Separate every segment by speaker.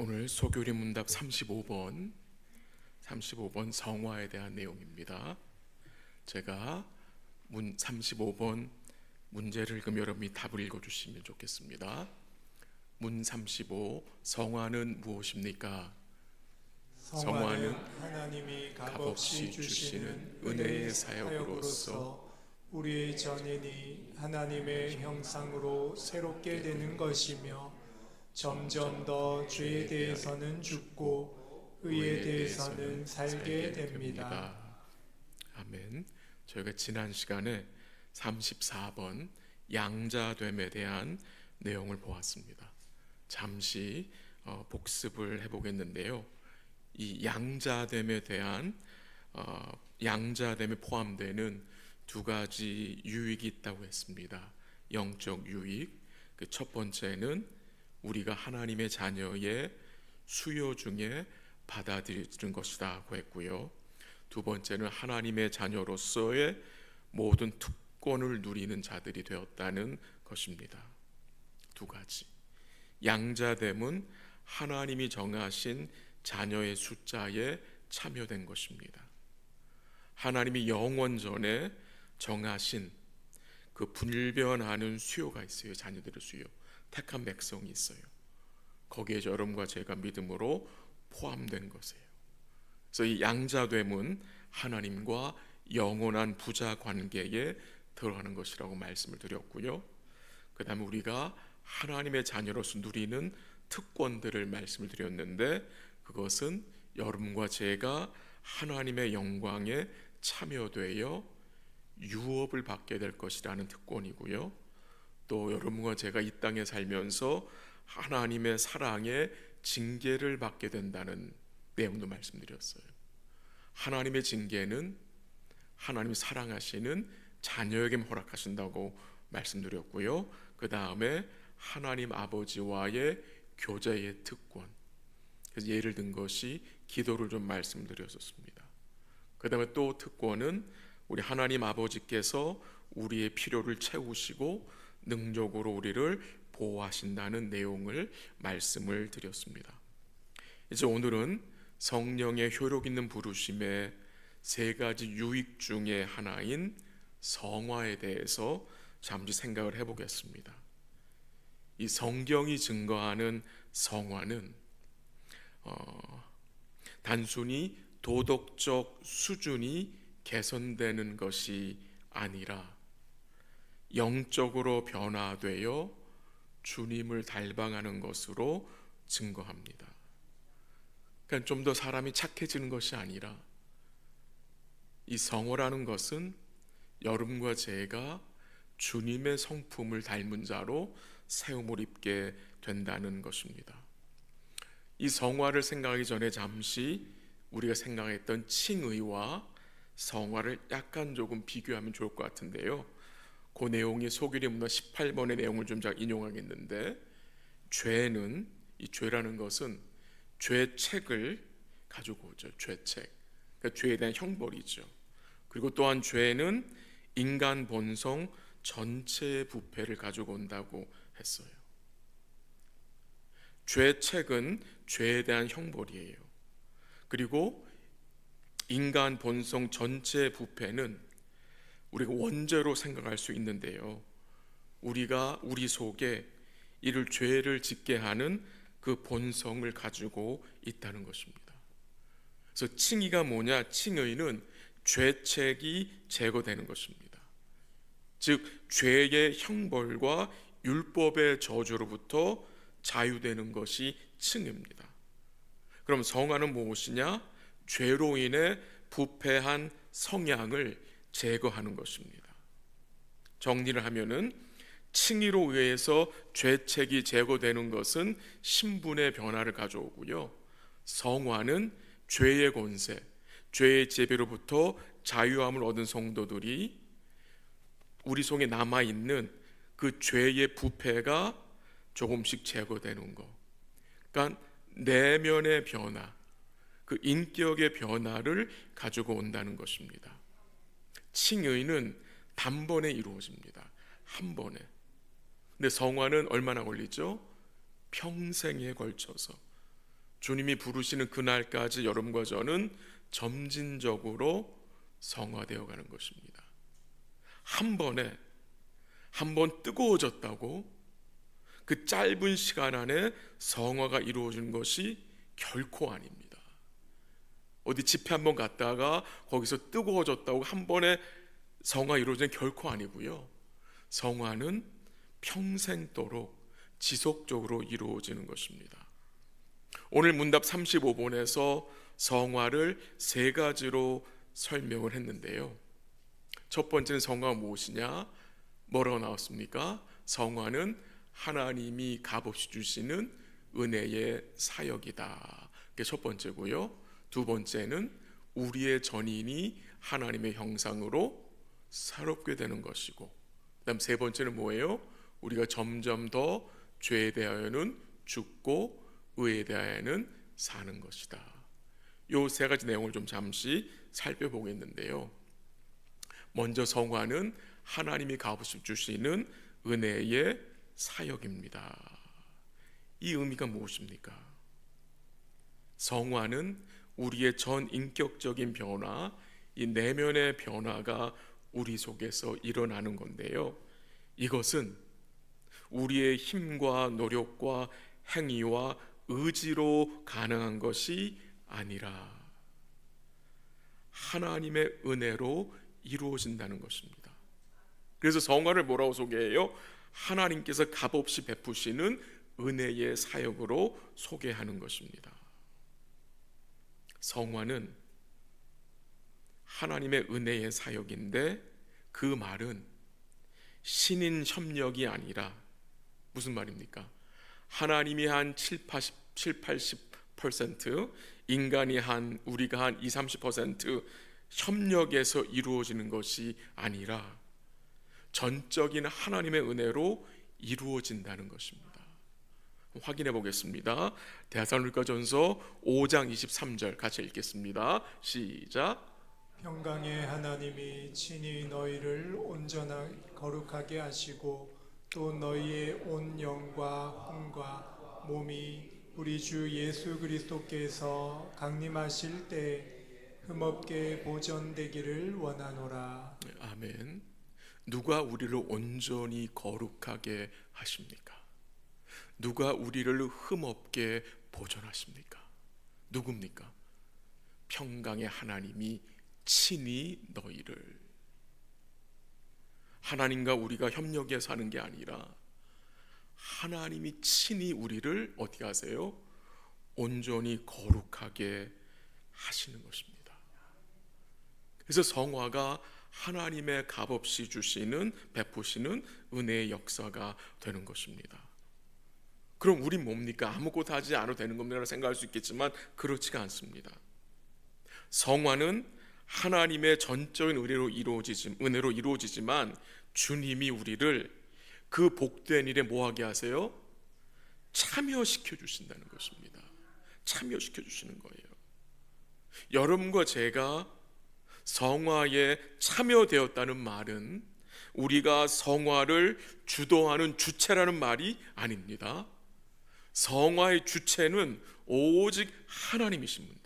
Speaker 1: 오늘 소교리 문답 35번 성화에 대한 내용입니다. 제가 35번 문제를 읽으면 여러분이 답을 읽어주시면 좋겠습니다. 문 35, 성화는 무엇입니까?
Speaker 2: 성화는 하나님이 값없이 주시는 은혜의 사역으로서 우리의 전인이 하나님의 형상으로 새롭게 되는 것이며, 점점 더 죄에 대해서는 죽고 의에 대해서는 살게 됩니다.
Speaker 1: 아멘. 저희가 지난 시간에 34번 양자됨에 대한 내용을 보았습니다. 잠시 복습을 해보겠는데요. 이 양자됨에 대한 양자됨에 포함되는 두 가지 유익이 있다고 했습니다. 영적 유익. 그 첫 번째는 우리가 하나님의 자녀의 수요 중에 받아들이는 것이라고 했고요. 두 번째는 하나님의 자녀로서의 모든 특권을 누리는 자들이 되었다는 것입니다. 두 가지. 양자됨은 하나님이 정하신 자녀의 숫자에 참여된 것입니다. 하나님이 영원 전에 정하신 그 분별하는 수요가 있어요. 자녀들의 수요, 택한 백성이 있어요. 거기에 여러분과 제가 믿음으로 포함된 것이에요. 그래서 이 양자됨은 하나님과 영원한 부자 관계에 들어가는 것이라고 말씀을 드렸고요. 그 다음에 우리가 하나님의 자녀로서 누리는 특권들을 말씀을 드렸는데, 그것은 여러분과 제가 하나님의 영광에 참여되어 유업을 받게 될 것이라는 특권이고요. 또 여러분과 제가 이 땅에 살면서 하나님의 사랑의 징계를 받게 된다는 내용도 말씀드렸어요. 하나님의 징계는 하나님이 사랑하시는 자녀에게 허락하신다고 말씀드렸고요. 그 다음에 하나님 아버지와의 교제의 특권, 그래서 예를 든 것이 기도를 좀 말씀드렸었습니다. 그 다음에 또 특권은 우리 하나님 아버지께서 우리의 필요를 채우시고 능력으로 우리를 보호하신다는 내용을 말씀을 드렸습니다. 이제 오늘은 성령의 효력 있는 부르심의 세 가지 유익 중에 하나인 성화에 대해서 잠시 생각을 해보겠습니다. 이 성경이 증거하는 성화는 단순히 도덕적 수준이 개선되는 것이 아니라 영적으로 변화되어 주님을 닮아가는 것으로 증거합니다. 그러니까 좀 더 사람이 착해지는 것이 아니라, 이 성화라는 것은 여러분과 제가 주님의 성품을 닮은 자로 세움을 입게 된다는 것입니다. 이 성화를 생각하기 전에 잠시 우리가 생각했던 칭의와 성화를 약간 조금 비교하면 좋을 것 같은데요. 그 내용이 소교리 문답 18번의 내용을 좀 제가 인용하겠는데, 죄는, 이 죄라는 것은 죄책을 가지고 오죠. 죄책, 그러니까 죄에 대한 형벌이죠. 그리고 또한 죄는 인간 본성 전체의 부패를 가지고 온다고 했어요. 죄책은 죄에 대한 형벌이에요. 그리고 인간 본성 전체의 부패는 우리가 원죄로 생각할 수 있는데요, 우리가 우리 속에 이를 죄를 짓게 하는 그 본성을 가지고 있다는 것입니다. 그래서 칭의가 뭐냐? 칭의는 죄책이 제거되는 것입니다. 즉 죄의 형벌과 율법의 저주로부터 자유되는 것이 칭의입니다. 그럼 성화는 무엇이냐? 죄로 인해 부패한 성향을 제거하는 것입니다. 정리를 하면은, 칭의로 의해서 죄책이 제거되는 것은 신분의 변화를 가져오고요, 성화는 죄의 권세, 죄의 지배로부터 자유함을 얻은 성도들이 우리 속에 남아있는 그 죄의 부패가 조금씩 제거되는 것, 그러니까 내면의 변화, 그 인격의 변화를 가지고 온다는 것입니다. 칭의는 단번에 이루어집니다. 한 번에. 근데 성화는 얼마나 걸리죠? 평생에 걸쳐서. 주님이 부르시는 그날까지 여러분과 저는 점진적으로 성화되어 가는 것입니다. 한 번 뜨거워졌다고 그 짧은 시간 안에 성화가 이루어지는 것이 결코 아닙니다. 어디 집회 한번 갔다가 거기서 뜨거워졌다고 한 번에 성화 이루어지는 결코 아니고요. 성화는 평생도록 지속적으로 이루어지는 것입니다. 오늘 문답 35번에서 성화를 세 가지로 설명을 했는데요. 첫 번째는 성화가 무엇이냐? 뭐라고 나왔습니까? 성화는 하나님이 값없이 주시는 은혜의 사역이다. 그게 첫 번째고요. 두 번째는 우리의 전인이 하나님의 형상으로 새롭게 되는 것이고, 그다음 세 번째는 뭐예요? 우리가 점점 더 죄에 대하여는 죽고 의에 대하여는 사는 것이다. 요 세 가지 내용을 좀 잠시 살펴보겠는데요. 먼저 성화는 하나님이 값없이 주시는 은혜의 사역입니다. 이 의미가 무엇입니까? 성화는 우리의 전 인격적인 변화, 이 내면의 변화가 우리 속에서 일어나는 건데요. 이것은 우리의 힘과 노력과 행위와 의지로 가능한 것이 아니라 하나님의 은혜로 이루어진다는 것입니다. 그래서 성화를 뭐라고 소개해요? 하나님께서 값없이 베푸시는 은혜의 사역으로 소개하는 것입니다. 성화는 하나님의 은혜의 사역인데 그 말은 신인 협력이 아니라 무슨 말입니까? 하나님이 한 80% 인간이 우리가 한 30% 협력해서 이루어지는 것이 아니라 전적인 하나님의 은혜로 이루어진다는 것입니다. 확인해 보겠습니다. 데살로니가전서 5장 23절 같이 읽겠습니다. 시작.
Speaker 2: 평강의 하나님이 친히 너희를 온전하게 거룩하게 하시고 또 너희의 온 영과 혼과 몸이 우리 주 예수 그리스도께서 강림하실 때 흠없게 보존되기를 원하노라.
Speaker 1: 아멘. 누가 우리를 온전히 거룩하게 하십니까? 누가 우리를 흠없게 보존하십니까? 누굽니까? 평강의 하나님이 친히 너희를, 하나님과 우리가 협력해서 하는 게 아니라 하나님이 친히 우리를 어떻게 하세요? 온전히 거룩하게 하시는 것입니다. 그래서 성화가 하나님의 값없이 주시는, 베푸시는 은혜의 역사가 되는 것입니다. 그럼 우린 뭡니까? 아무것도 하지 않아도 되는 겁니다라고 생각할 수 있겠지만 그렇지가 않습니다. 성화는 하나님의 전적인 은혜로 이루어지지만 주님이 우리를 그 복된 일에 뭐하게 하세요? 참여시켜 주신다는 것입니다. 참여시켜 주시는 거예요. 여러분과 제가 성화에 참여되었다는 말은 우리가 성화를 주도하는 주체라는 말이 아닙니다. 성화의 주체는 오직 하나님이십니다.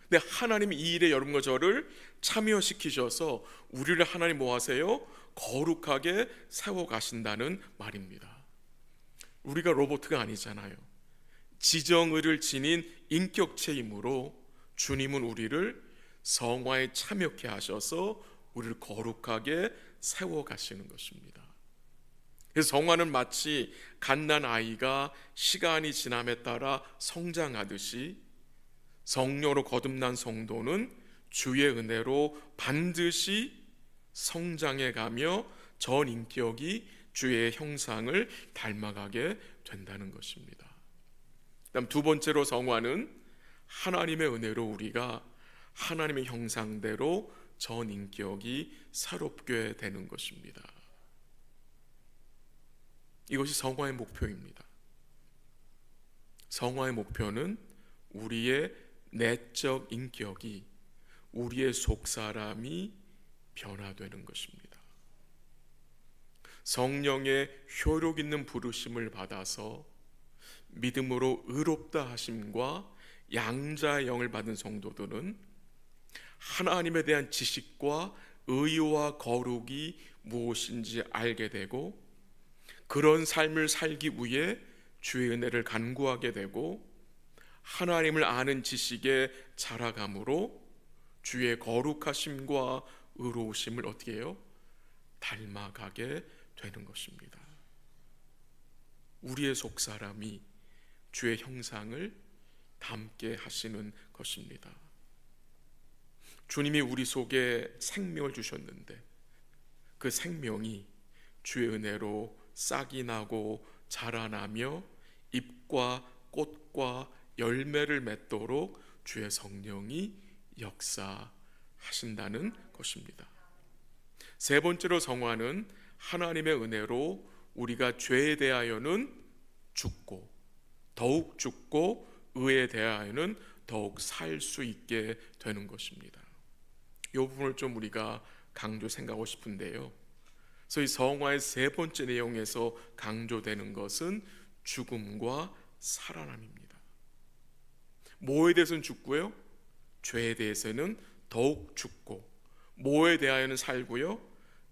Speaker 1: 근데 하나님이 이 일에 여러분과 저를 참여시키셔서 우리를 하나님 뭐 하세요? 거룩하게 세워가신다는 말입니다. 우리가 로봇가 아니잖아요. 지정의를 지닌 인격체이므로 주님은 우리를 성화에 참여케 하셔서 우리를 거룩하게 세워가시는 것입니다. 그래서 성화는 마치 갓난아이가 시간이 지남에 따라 성장하듯이 성령으로 거듭난 성도는 주의 은혜로 반드시 성장해 가며 전 인격이 주의 형상을 닮아가게 된다는 것입니다. 그다음 두 번째로 성화는 하나님의 은혜로 우리가 하나님의 형상대로 전 인격이 새롭게 되는 것입니다. 이것이 성화의 목표입니다. 성화의 목표는 우리의 내적 인격이, 우리의 속사람이 변화되는 것입니다. 성령의 효력 있는 부르심을 받아서 믿음으로 의롭다 하심과 양자의 영을 받은 성도들은 하나님에 대한 지식과 의와 거룩이 무엇인지 알게 되고 그런 삶을 살기 위해 주의 은혜를 간구하게 되고 하나님을 아는 지식에 자라감으로 주의 거룩하심과 의로우심을 어떻게 해요? 닮아가게 되는 것입니다. 우리의 속사람이 주의 형상을 담게 하시는 것입니다. 주님이 우리 속에 생명을 주셨는데 그 생명이 주의 은혜로 싹이 나고 자라나며 잎과 꽃과 열매를 맺도록 주의 성령이 역사하신다는 것입니다. 세 번째로 성화는 하나님의 은혜로 우리가 죄에 대하여는 죽고 더욱 죽고 의에 대하여는 더욱 살 수 있게 되는 것입니다. 이 부분을 좀 우리가 강조 생각하고 싶은데요. 그래서 이 성화의 세 번째 내용에서 강조되는 것은 죽음과 살아남입니다. 뭐에 대해서는 죽고요, 죄에 대해서는 더욱 죽고, 뭐에 대하여는 살고요,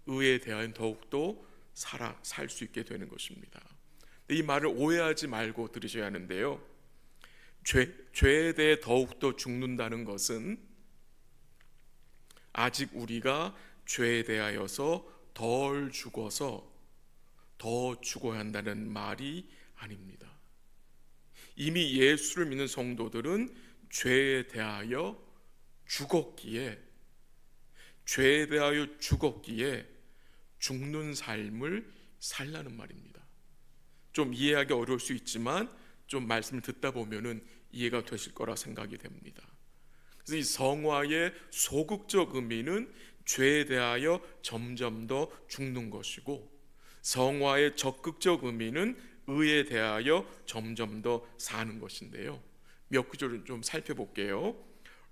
Speaker 1: 의에 대하여는 더욱더 살 수 있게 되는 것입니다. 이 말을 오해하지 말고 들으셔야 하는데요, 죄에 대해 더욱더 죽는다는 것은 아직 우리가 죄에 대하여서 덜 죽어서 더 죽어야 한다는 말이 아닙니다. 이미 예수를 믿는 성도들은 죄에 대하여 죽었기에 죽는 삶을 살라는 말입니다. 좀 이해하기 어려울 수 있지만 좀 말씀을 듣다 보면은 이해가 되실 거라 생각이 됩니다. 그래서 이 성화의 소극적 의미는 죄에 대하여 점점 더 죽는 것이고, 성화의 적극적 의미는 의에 대하여 점점 더 사는 것인데요. 몇 구절을 좀 살펴볼게요.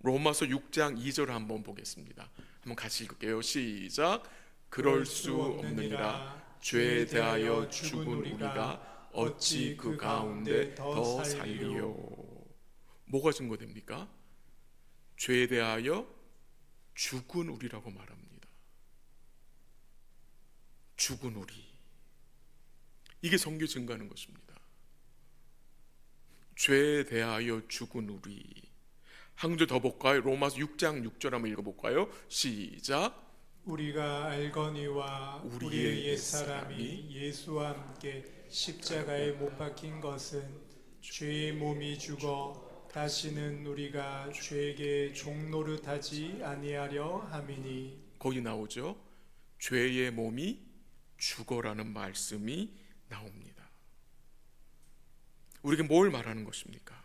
Speaker 1: 로마서 6장 2절 한번 보겠습니다. 한번 같이 읽을게요. 시작. 그럴 수 없느니라. 죄에 대하여 죽은 우리가 어찌 그 가운데 더 살리요. 뭐가 증거됩니까? 죄에 대하여 죽은 우리라고 말합니다. 죽은 우리, 이게 성경이 증거하는 것입니다. 죄에 대하여 죽은 우리. 한 구절 더 볼까요? 로마서 6장 6절 한번 읽어볼까요? 시작.
Speaker 2: 우리가 알거니와 우리의 옛사람이 예수와 함께 십자가에 못 박힌 것은 죄의 몸이 죽어 다시는 우리가 죄에게 종노릇하지 아니하려 함이니.
Speaker 1: 거기 나오죠. 죄의 몸이 죽어라는 말씀이 나옵니다. 우리에게 뭘 말하는 것입니까?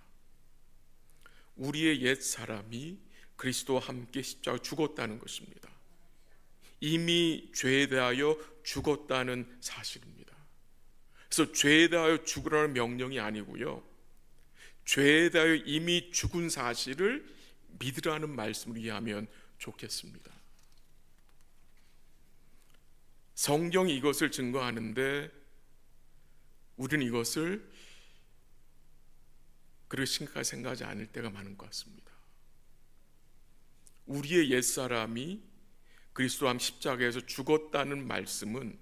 Speaker 1: 우리의 옛 사람이 그리스도와 함께 십자가에 죽었다는 것입니다. 이미 죄에 대하여 죽었다는 사실입니다. 그래서 죄에 대하여 죽으라는 명령이 아니고요, 죄에 대하여 이미 죽은 사실을 믿으라는 말씀을 이해하면 좋겠습니다. 성경이 이것을 증거하는데 우리는 이것을 그렇게 심각하게 생각하지 않을 때가 많은 것 같습니다. 우리의 옛사람이 그리스도와 함께 십자가에서 죽었다는 말씀은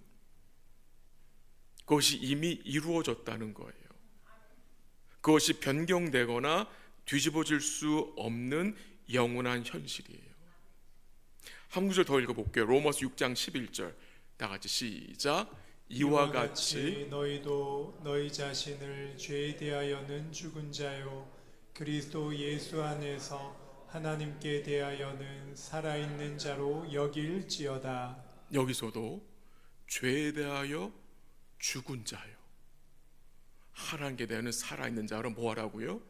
Speaker 1: 그것이 이미 이루어졌다는 거예요. 그것이 변경되거나 뒤집어질 수 없는 영원한 현실이에요. 한 구절 더 읽어볼게요. 로마서 6장 11절 다 같이 시작. 이와 같이
Speaker 2: 너희도 너희 자신을 죄에 대하여는 죽은 자요 그리스도 예수 안에서 하나님께 대하여는 살아있는 자로 여길지어다.
Speaker 1: 여기서도 죄에 대하여 죽은 자요, 하나님께 대하여는 살아있는 자로 뭐 하라고요?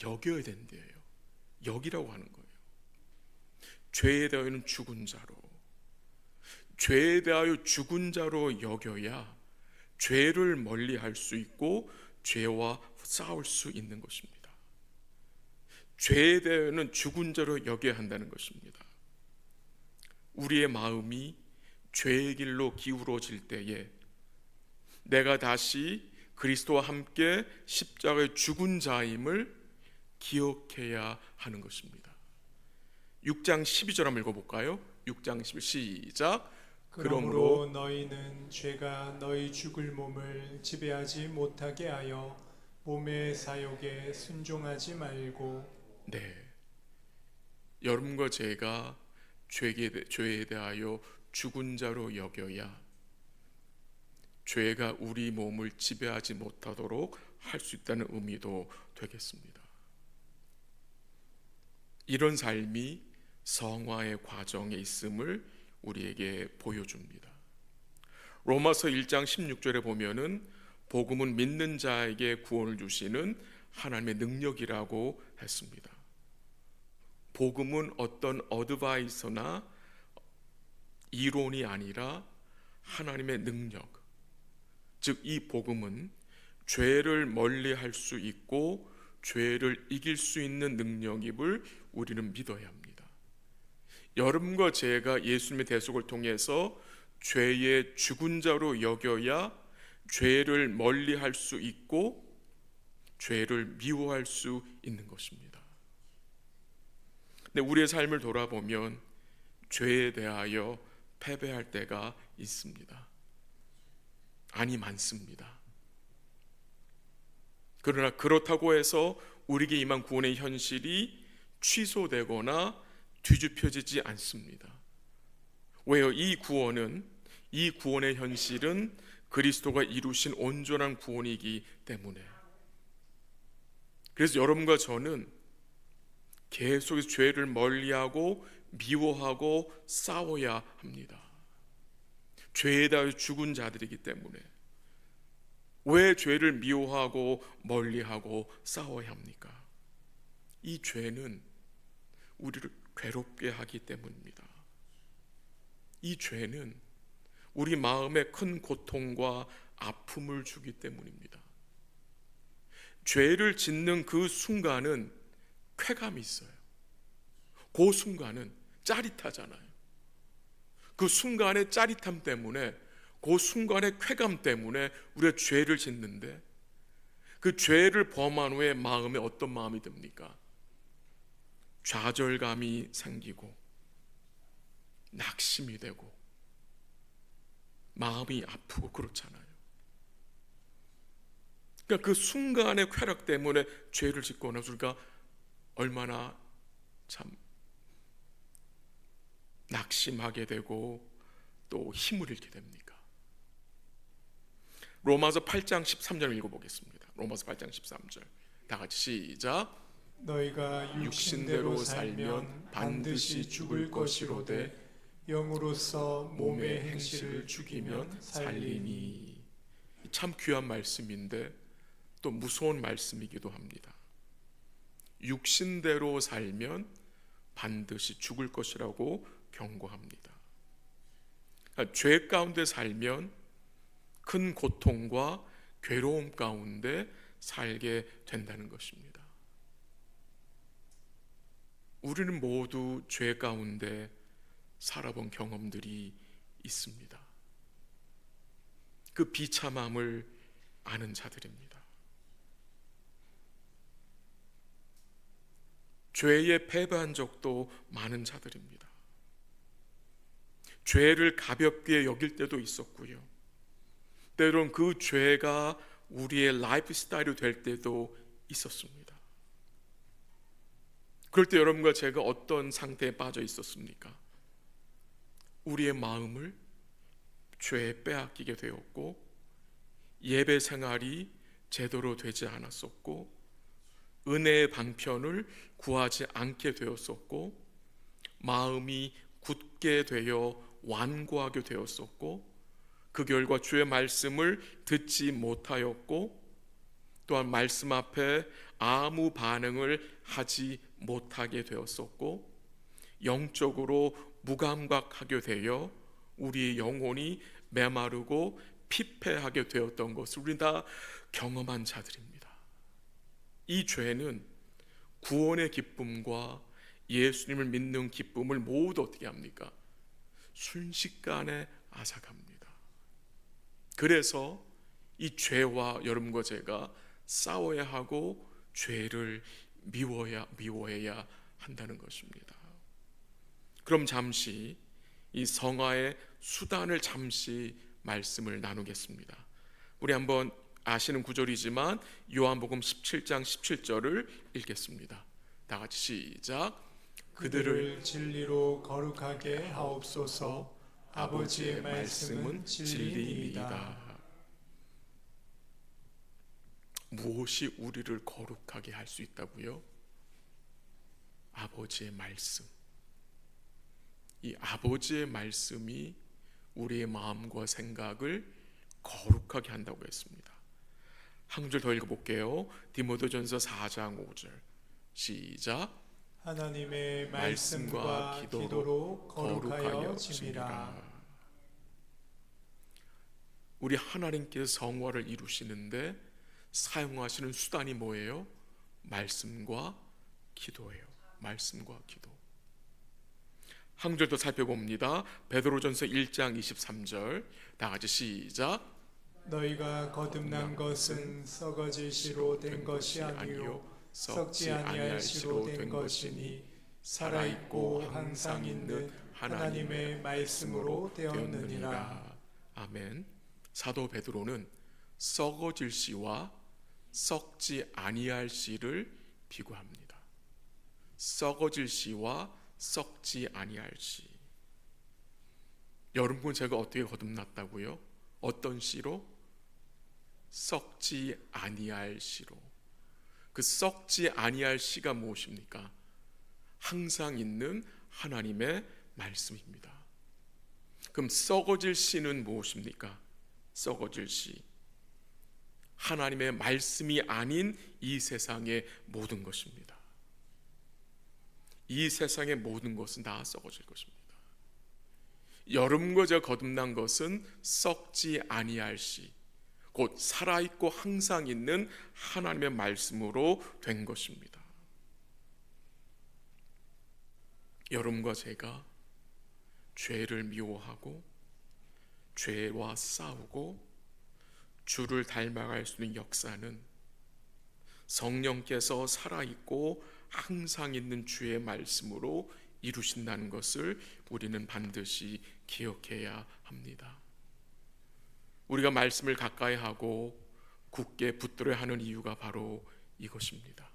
Speaker 1: 여겨야 된대요. 여기라고 하는 거예요. 죄에 대하여는 죽은 자로, 죄에 대하여 죽은 자로 여겨야 죄를 멀리할 수 있고 죄와 싸울 수 있는 것입니다. 죄에 대하여는 죽은 자로 여겨야 한다는 것입니다. 우리의 마음이 죄의 길로 기울어질 때에 내가 다시 그리스도와 함께 십자가에 죽은 자임을 기억해야 하는 것입니다. 6장 12절 한번 읽어볼까요? 6장 12절 시작.
Speaker 2: 그러므로 너희는 죄가 너희 죽을 몸을 지배하지 못하게 하여 몸의 사욕에 순종하지 말고.
Speaker 1: 네, 여러분과 제가 죄에 대하여 죽은 자로 여겨야 죄가 우리 몸을 지배하지 못하도록 할 수 있다는 의미도 되겠습니다. 이런 삶이 성화의 과정에 있음을 우리에게 보여줍니다. 로마서 1장 16절에 보면은 복음은 믿는 자에게 구원을 주시는 하나님의 능력이라고 했습니다. 복음은 어떤 어드바이서나 이론이 아니라 하나님의 능력, 즉 이 복음은 죄를 멀리할 수 있고 죄를 이길 수 있는 능력임을 우리는 믿어야 합니다. 여러분과 제가 예수님의 대속을 통해서 죄의 죽은 자로 여겨야 죄를 멀리할 수 있고 죄를 미워할 수 있는 것입니다. 근데 우리의 삶을 돌아보면 죄에 대하여 패배할 때가 있습니다. 아니, 많습니다. 그러나 그렇다고 해서 우리에게 임한 구원의 현실이 취소되거나 뒤집혀지지 않습니다. 왜요? 이 구원의 현실은 그리스도가 이루신 온전한 구원이기 때문에. 그래서 여러분과 저는 계속해서 죄를 멀리하고 미워하고 싸워야 합니다. 죄에 대하여 죽은 자들이기 때문에. 왜 죄를 미워하고 멀리하고 싸워야 합니까? 이 죄는 우리를 괴롭게 하기 때문입니다. 이 죄는 우리 마음에 큰 고통과 아픔을 주기 때문입니다. 죄를 짓는 그 순간은 쾌감이 있어요. 그 순간은 짜릿하잖아요. 그 순간의 짜릿함 때문에, 그 순간의 쾌감 때문에 우리가 죄를 짓는데, 그 죄를 범한 후에 마음에 어떤 마음이 듭니까? 좌절감이 생기고 낙심이 되고 마음이 아프고 그렇잖아요. 그러니까 그 순간의 쾌락 때문에 죄를 짓고 나서 우리가 얼마나 참 낙심하게 되고 또 힘을 잃게 됩니까? 로마서 8장 13절 읽어보겠습니다. 로마서 8장 13절 다 같이 시작.
Speaker 2: 너희가 육신대로 살면 반드시 죽을 것이로되 영으로서 몸의 행실을 죽이면 살리니.
Speaker 1: 참 귀한 말씀인데 또 무서운 말씀이기도 합니다. 육신대로 살면 반드시 죽을 것이라고 경고합니다. 그러니까 죄 가운데 살면 큰 고통과 괴로움 가운데 살게 된다는 것입니다. 우리는 모두 죄 가운데 살아본 경험들이 있습니다. 그 비참함을 아는 자들입니다. 죄에 패배한 적도 많은 자들입니다. 죄를 가볍게 여길 때도 있었고요. 때론 그 죄가 우리의 라이프 스타일이 될 때도 있었습니다. 그럴 때 여러분과 제가 어떤 상태에 빠져 있었습니까? 우리의 마음을 죄에 빼앗기게 되었고, 예배 생활이 제대로 되지 않았었고, 은혜의 방편을 구하지 않게 되었었고, 마음이 굳게 되어 완고하게 되었었고, 그 결과 주의 말씀을 듣지 못하였고, 또한 말씀 앞에 아무 반응을 하지 못하게 되었었고, 영적으로 무감각하게 되어 우리의 영혼이 메마르고 피폐하게 되었던 것을 우리 다 경험한 자들입니다. 이 죄는 구원의 기쁨과 예수님을 믿는 기쁨을 모두 어떻게 합니까? 순식간에 앗아갑니다. 그래서 이 죄와 여러분과 제가 싸워야 하고 죄를 미워해야 한다는 것입니다. 그럼 잠시 이 성화의 수단을 잠시 말씀을 나누겠습니다. 우리 한번 아시는 구절이지만 요한복음 17장 17절을 읽겠습니다. 다 같이 시작.
Speaker 2: 그들을 진리로 거룩하게 하옵소서. 아버지의 말씀은 진리이다.
Speaker 1: 무엇이 우리를 거룩하게 할 수 있다고요? 아버지의 말씀. 이 아버지의 말씀이 우리의 마음과 생각을 거룩하게 한다고 했습니다. 한 구절 더 읽어볼게요. 디모데전서 4장 5절 시작.
Speaker 2: 하나님의 말씀과 기도로 거룩하여 짐이라.
Speaker 1: 우리 하나님께서 성화를 이루시는데 사용하시는 수단이 뭐예요? 말씀과 기도예요. 말씀과 기도. 한 구절 더 살펴봅니다. 베드로전서 1장 23절 다 같이 시작.
Speaker 2: 너희가 거듭난 것은 썩어질 씨로 된 것이 아니요 썩지 아니할 씨로 된 것이니 살아있고 항상 있는 하나님의 말씀으로 되었느니라.
Speaker 1: 아멘. 사도 베드로는 썩어질 씨와 썩지 아니할 씨를 비교합니다. 썩어질 씨와 썩지 아니할 씨. 여러분, 제가 어떻게 거듭났다고요? 어떤 씨로? 썩지 아니할 씨로. 그 썩지 아니할 씨가 무엇입니까? 항상 있는 하나님의 말씀입니다. 그럼 썩어질 씨는 무엇입니까? 썩어질 씨, 하나님의 말씀이 아닌 이 세상의 모든 것입니다. 이 세상의 모든 것은 다 썩어질 것입니다. 여러분과 제가 거듭난 것은 썩지 아니할 씨, 곧 살아있고 항상 있는 하나님의 말씀으로 된 것입니다. 여러분과 제가 죄를 미워하고 죄와 싸우고 주를 닮아갈 수 있는 역사는 성령께서 살아있고 항상 있는 주의 말씀으로 이루신다는 것을 우리는 반드시 기억해야 합니다. 우리가 말씀을 가까이 하고 굳게 붙들어야 하는 이유가 바로 이것입니다.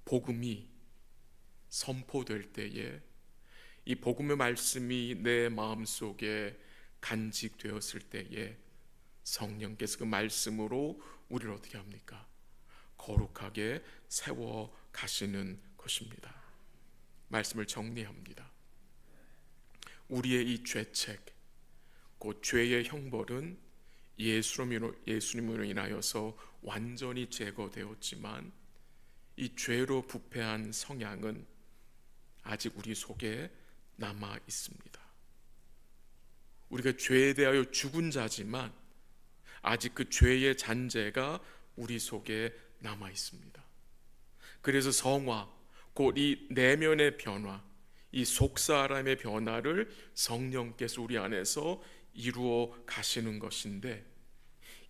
Speaker 1: 복음이 선포될 때에 이 복음의 말씀이 내 마음속에 간직되었을 때에 성령께서 그 말씀으로 우리를 어떻게 합니까? 거룩하게 세워 가시는 것입니다. 말씀을 정리합니다. 우리의 이 죄책, 곧 죄의 형벌은 예수님으로 인하여서 완전히 제거되었지만 이 죄로 부패한 성향은 아직 우리 속에 남아 있습니다. 우리가 죄에 대하여 죽은 자지만 아직 그 죄의 잔재가 우리 속에 남아 있습니다. 그래서 성화, 곧 이 내면의 변화, 이 속사람의 변화를 성령께서 우리 안에서 이루어 가시는 것인데,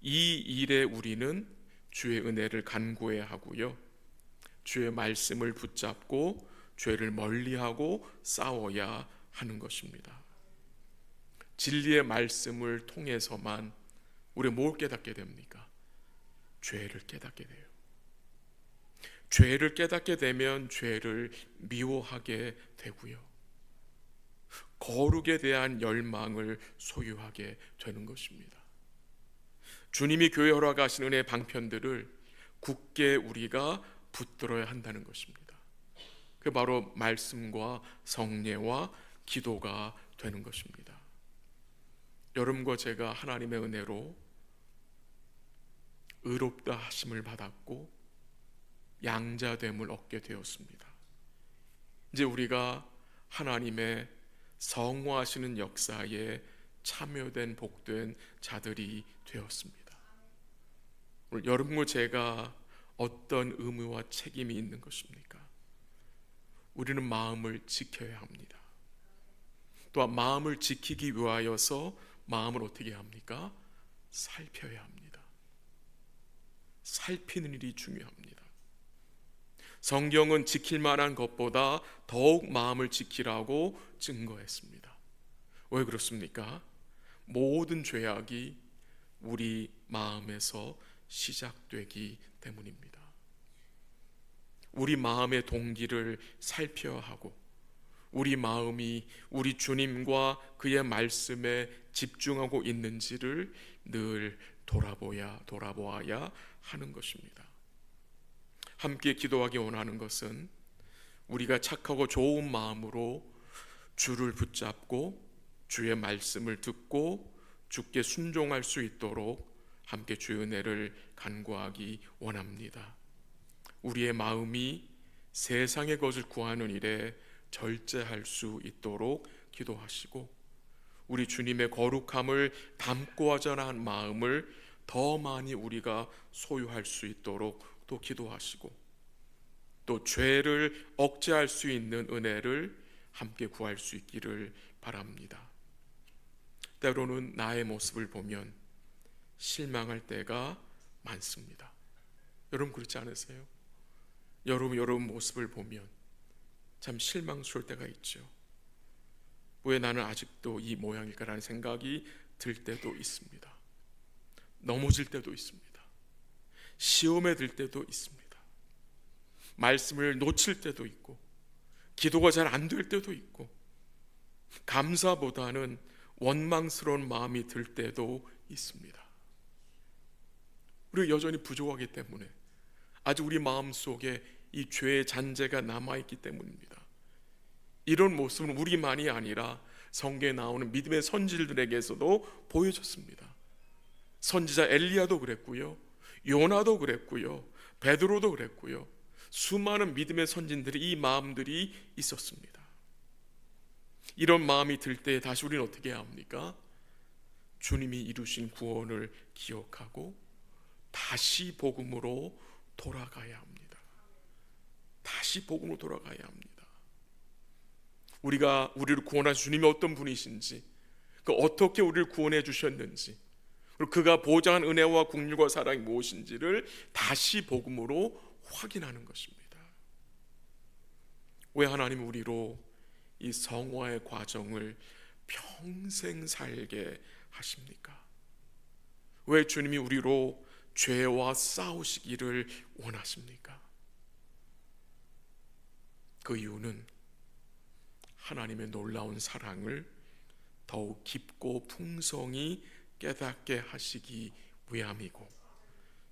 Speaker 1: 이 일에 우리는 주의 은혜를 간구해야 하고요, 주의 말씀을 붙잡고 죄를 멀리하고 싸워야 하는 것입니다. 진리의 말씀을 통해서만 우리 뭘 깨닫게 됩니까? 죄를 깨닫게 돼요. 죄를 깨닫게 되면 죄를 미워하게 되고요, 거룩에 대한 열망을 소유하게 되는 것입니다. 주님이 교회 허락하신 은혜의 방편들을 굳게 우리가 붙들어야 한다는 것입니다. 그 바로 말씀과 성례와 기도가 되는 것입니다. 여러분과 제가 하나님의 은혜로 의롭다 하심을 받았고 양자됨을 얻게 되었습니다. 이제 우리가 하나님의 성화하시는 역사에 참여된 복된 자들이 되었습니다. 오늘 여러분과 제가 어떤 의무와 책임이 있는 것입니까? 우리는 마음을 지켜야 합니다. 또한 마음을 지키기 위하여서 마음을 어떻게 합니까? 살펴야 합니다. 살피는 일이 중요합니다. 성경은 지킬 만한 것보다 더욱 마음을 지키라고 증거했습니다. 왜 그렇습니까? 모든 죄악이 우리 마음에서 시작되기 때문입니다. 우리 마음의 동기를 살펴야 하고 우리 마음이 우리 주님과 그의 말씀에 집중하고 있는지를 늘 돌아보아야 하는 것입니다. 함께 기도하기 원하는 것은 우리가 착하고 좋은 마음으로 주를 붙잡고 주의 말씀을 듣고 주께 순종할 수 있도록 함께 주의 은혜를 간구하기 원합니다. 우리의 마음이 세상의 것을 구하는 일에 절제할 수 있도록 기도하시고 우리 주님의 거룩함을 담고 하자는 마음을 더 많이 우리가 소유할 수 있도록 또 기도하시고 또 죄를 억제할 수 있는 은혜를 함께 구할 수 있기를 바랍니다. 때로는 나의 모습을 보면 실망할 때가 많습니다. 여러분 그렇지 않으세요? 여러분 모습을 보면 참 실망스러울 때가 있죠. 왜 나는 아직도 이 모양일까라는 생각이 들 때도 있습니다. 넘어질 때도 있습니다. 시험에 들 때도 있습니다. 말씀을 놓칠 때도 있고 기도가 잘 안 될 때도 있고 감사보다는 원망스러운 마음이 들 때도 있습니다. 우리가 여전히 부족하기 때문에 아직 우리 마음속에 이 죄의 잔재가 남아있기 때문입니다. 이런 모습은 우리만이 아니라 성경에 나오는 믿음의 선지자들에게서도 보여졌습니다. 선지자 엘리야도 그랬고요, 요나도 그랬고요, 베드로도 그랬고요. 수많은 믿음의 선진들이 이 마음들이 있었습니다. 이런 마음이 들 때 다시 우리는 어떻게 해야 합니까? 주님이 이루신 구원을 기억하고 다시 복음으로 돌아가야 합니다. 다시 복음으로 돌아가야 합니다. 우리가 우리를 구원하신 주님이 어떤 분이신지, 어떻게 우리를 구원해 주셨는지, 그리고 그가 보장한 은혜와 긍휼과 사랑이 무엇인지를 다시 복음으로 확인하는 것입니다. 왜 하나님이 우리로 이 성화의 과정을 평생 살게 하십니까? 왜 주님이 우리로 죄와 싸우시기를 원하십니까? 그 이유는 하나님의 놀라운 사랑을 더욱 깊고 풍성히 깨닫게 하시기 위함이고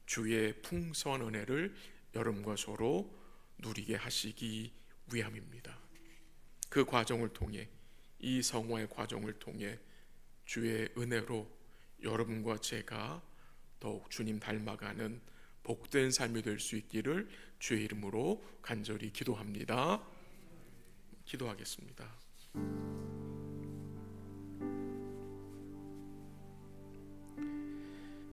Speaker 1: 주의 풍성한 은혜를 여러분과 저로 누리게 하시기 위함입니다. 그 과정을 통해, 이 성화의 과정을 통해 주의 은혜로 여러분과 제가 더욱 주님 닮아가는 복된 삶이 될 수 있기를 주의 이름으로 간절히 기도합니다. 기도하겠습니다.